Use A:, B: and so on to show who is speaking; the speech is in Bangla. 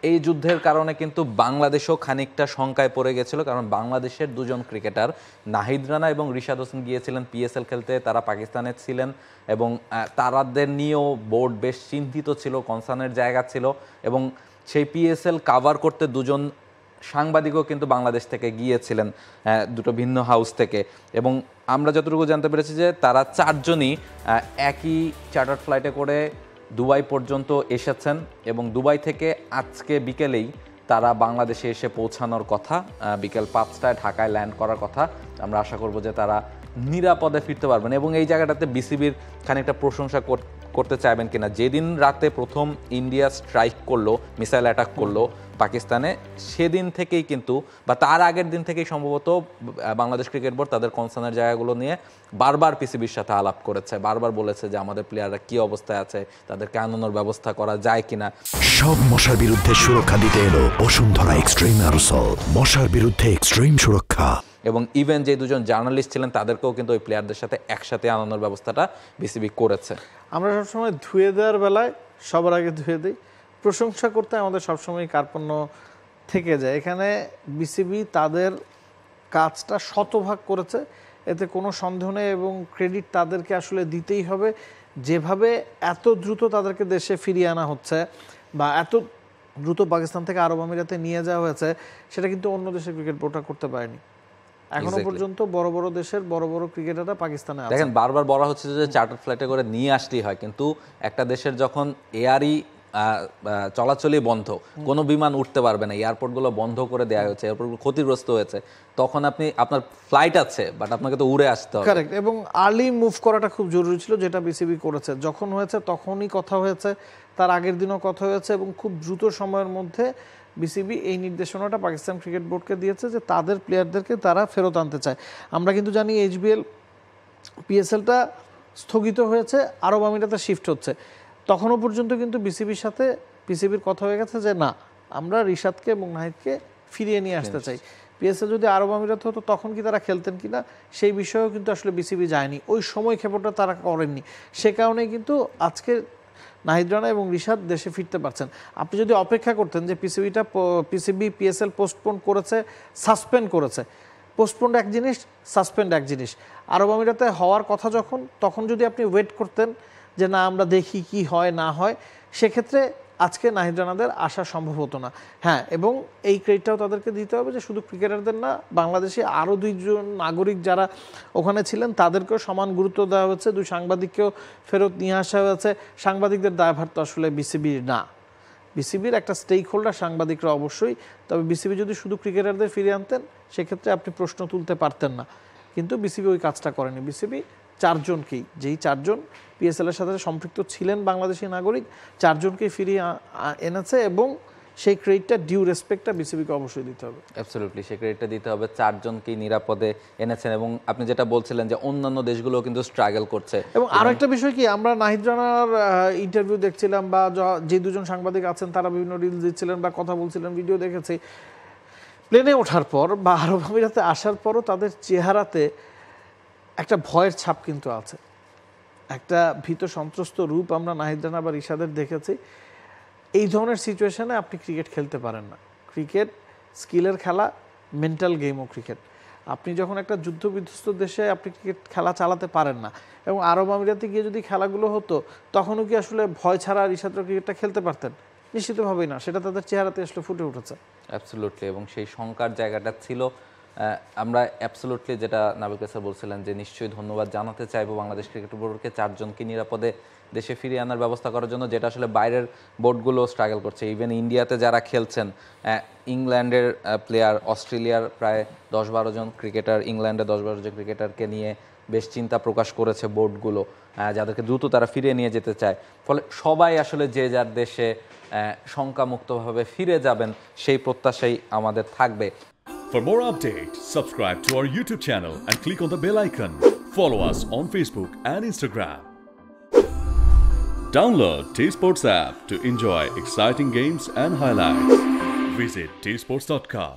A: এই যুদ্ধের কারণে কিন্তু বাংলাদেশও খানিকটা শঙ্কায় পড়ে গেছিল, কারণ বাংলাদেশের দুজন ক্রিকেটার নাহিদ রানা এবং রিশাদ হোসেন গিয়েছিলেন পিএসএল খেলতে, তারা পাকিস্তানে ছিলেন এবং তারাদের নিয়েও বোর্ড বেশ চিন্তিত ছিল, কনসার্নের জায়গা ছিল এবং সেই পিএসএল কাভার করতে দুজন সাংবাদিকও কিন্তু বাংলাদেশ থেকে গিয়েছিলেন, দুটো ভিন্ন হাউস থেকে। এবং আমরা যতটুকু জানতে পেরেছি যে তারা চারজনই একই চার্টার ফ্লাইটে করে দুবাই পর্যন্ত এসেছেন এবং দুবাই থেকে আজকে বিকেলেই তারা বাংলাদেশে এসে পৌঁছানোর কথা, বিকেল 5টায় ঢাকায় ল্যান্ড করার কথা। আমরা আশা করব যে তারা নিরাপদে ফিরতে পারবেন এবং এই জায়গাটাতে বিসিবির খানিকটা প্রশংসা করতে চাইবেন কিনা। যেদিন রাতে প্রথম ইন্ডিয়া স্ট্রাইক করলো, মিসাইল অ্যাটাক করলো পাকিস্তানে, সেদিন থেকেই কিন্তু বা তার আগের দিন থেকেই সম্ভবত বাংলাদেশ ক্রিকেট বোর্ড তাদের কনসার্নের জায়গাগুলো নিয়ে বারবার পিসিবির সাথে আলাপ করেছে, বারবার বলেছে যে আমাদের প্লেয়াররা কি অবস্থায় আছে, তাদেরকে আনানোর ব্যবস্থা করা যায় কিনা।
B: সব মশার বিরুদ্ধে সুরক্ষা দিতে এলো বসুন্ধরা এক্সট্রিম অ্যারোসল, মশার বিরুদ্ধে এক্সট্রিম সুরক্ষা।
A: এবং ইভেন যে দুজন জার্নালিস্ট ছিলেন তাদেরকেও কিন্তু ওই প্লেয়ারদের সাথে একসাথে আনানোর ব্যবস্থাটা বিসিবি করেছে।
C: আমরা সবসময় ধুয়ে দেওয়ার বেলায় সবার আগে ধুয়ে দিই, প্রশংসা করতে আমাদের সবসময় কার্পণ্য থেকে যায়। এখানে বিসিবি তাদের কাজটা শতভাগ করেছে, এতে কোনো সন্দেহ নেই এবং ক্রেডিট তাদেরকে আসলে দিতেই হবে। যেভাবে এত দ্রুত তাদেরকে দেশে ফিরিয়ে আনা হচ্ছে বা এত দ্রুত পাকিস্তান থেকে আরব আমিরাতে নিয়ে যাওয়া হয়েছে, সেটা কিন্তু অন্য দেশের ক্রিকেট বোর্ডটা করতে পারেনি। এখনো পর্যন্ত বড় বড় দেশের বড় বড় ক্রিকেটাররা পাকিস্তানে আছে।
A: দেখেন বারবার বলা হচ্ছে যে চার্টার ফ্লাইটে করে নিয়ে আসতেই হয়, কিন্তু একটা দেশের যখন এয়ারই চলাচলই বন্ধ, কোনো বিমান উঠতে পারবে না, এয়ারপোর্টগুলো বন্ধ করে দেওয়া হয়েছে, এয়ারপোর্টগুলো ক্ষতিগ্রস্ত হয়েছে, তখন আপনার ফ্লাইট আছে বাট আপনাকে তো উড়ে আসতে হবে।
C: কারেক্ট, এবং আর্লি মুভ করাটা খুব জরুরি ছিল, যেটা বিসিবি করেছে। যখন হয়েছে তখনই কথা হয়েছে, তার আগের দিনও কথা হয়েছে এবং খুব দ্রুত সময়ের মধ্যে বিসিবি এই নির্দেশনাটা পাকিস্তান ক্রিকেট বোর্ডকে দিয়েছে যে তাদের প্লেয়ারদেরকে তারা ফেরত আনতে চায়। আমরা কিন্তু জানি এইচবিএল পিএসএলটা স্থগিত হয়েছে, আরব আমিরাতে শিফট হচ্ছে। তখনও পর্যন্ত কিন্তু বিসিবির সাথে পিসিবির কথা হয়ে গেছে যে না, আমরা রিশাদকে এবং নাহিদকে ফিরিয়ে নিয়ে আসতে চাই। পিএসএল যদি আরব আমিরাত হতো তখন কি তারা খেলতেন কিনা সেই বিষয়েও কিন্তু আসলে বিসিবি যায়নি, ওই সময় ক্ষেপণটা তারা করেননি। সে কারণেই কিন্তু আজকে নাহিদ রানা এবং রিশাদ দেশে ফিরতে পারছেন। আপনি যদি অপেক্ষা করতেন যে পিসিবি পিএসএল পোস্টপোন করেছে, সাসপেন্ড করেছে, পোস্টপোন্ড এক জিনিস, সাসপেন্ড এক জিনিস। আরব আমিরাতে হওয়ার কথা যখন, তখন যদি আপনি ওয়েট করতেন যে না আমরা দেখি কি হয় না হয়, সেক্ষেত্রে আজকে নাহিদ রানাদের আসা সম্ভব হতো না। হ্যাঁ, এবং এই ক্রেডিটটাও তাদেরকে দিতে হবে যে শুধু ক্রিকেটারদের না, বাংলাদেশে আরও দুইজন নাগরিক যারা ওখানে ছিলেন তাদেরকেও সমান গুরুত্ব দেওয়া হচ্ছে, দুই সাংবাদিককেও ফেরত নিয়ে আসা হয়েছে। সাংবাদিকদের দায়ভার তো আসলে বিসিবির না, বিসিবির একটা স্টেক হোল্ডার সাংবাদিকরা অবশ্যই। তবে বিসিবি যদি শুধু ক্রিকেটারদের ফিরিয়ে আনতেন সেক্ষেত্রে আপনি প্রশ্ন তুলতে পারতেন না, কিন্তু বিসিবি ওই কাজটা করেনি। বিসিবি চারজনকেই, যেই চারজন পিএসএল এর সাথে সম্পৃক্ত ছিলেন বাংলাদেশি নাগরিক, চারজনকেই ফিরিয়ে এনেছে এবং সেই ক্রেডিটটা ডিউ রেসপেক্টটা বিসিবিকে অবশ্যই দিতে হবে।
A: অ্যাবসলিউটলি, সেই ক্রেডিটটা দিতে হবে। চারজনকেই নিরাপদে এনেছেন এবং আপনি যেটা বলছিলেন যে অন্যান্য দেশগুলো কিন্তু স্ট্রাগল করছে।
C: এবং আরো একটা বিষয় কি, আমরা নাহিদ রানার ইন্টারভিউ দেখছিলাম বা যে দুজন সাংবাদিক আছেন তারা বিভিন্ন রিলস দিচ্ছিলেন বা কথা বলছিলেন, ভিডিও দেখেছি। প্লেনে ওঠার পর বা আরব আমিরাতে আসার পরও তাদের চেহারাতে একটা ভয়ের ছাপ কিন্তু আছে, একটা ভীত সন্ত্রস্ত রূপ আমরা নাহিদ রানা বা রিশাদের দেখেছি। এই ধরনের সিচুয়েশনে আপনি ক্রিকেট খেলতে পারেন না। ক্রিকেট স্কিলের খেলা, মেন্টাল গেমও ক্রিকেট। আপনি যখন একটা যুদ্ধ বিধ্বস্ত দেশে আপনি ক্রিকেট খেলা চালাতে পারেন না। এবং আরব আমিরাতে গিয়ে যদি খেলাগুলো হতো তখনও কি আসলে ভয় ছাড়া রিশাদরা ক্রিকেটটা খেলতে পারতেন? নিশ্চিতভাবেই না, সেটা তাদের চেহারাতে আসলে ফুটে উঠেছে।
A: অ্যাবসলিউটলি, এবং সেই শঙ্কার জায়গাটা ছিল। আমরা অ্যাবসলিউটলি যেটা নাবিল স্যার বলছিলেন যে নিশ্চয়ই ধন্যবাদ জানাতে চাইবো বাংলাদেশ ক্রিকেট বোর্ডকে চারজনকে নিরাপদে দেশে ফিরিয়ে আনার ব্যবস্থা করার জন্য, যেটা আসলে বাইরের বোর্ডগুলো স্ট্রাগল করছে। ইভেন ইন্ডিয়াতে যারা খেলছেন, ইংল্যান্ডের প্লেয়ার, অস্ট্রেলিয়ার প্রায় 10-12 জন ক্রিকেটার, ইংল্যান্ডে 10-12 জন ক্রিকেটারকে নিয়ে বেশ চিন্তা প্রকাশ করেছে বোর্ডগুলো, যাদেরকে দ্রুত তারা ফিরিয়ে নিয়ে যেতে চায়। ফলে সবাই আসলে যে যার দেশে শঙ্কামুক্তভাবে ফিরে যাবেন সেই প্রত্যাশাই আমাদের থাকবে।
D: For more updates, subscribe to our YouTube channel and click on the bell icon. Follow us on Facebook and Instagram. Download T-Sports app to enjoy exciting games and highlights. Visit tsports.com.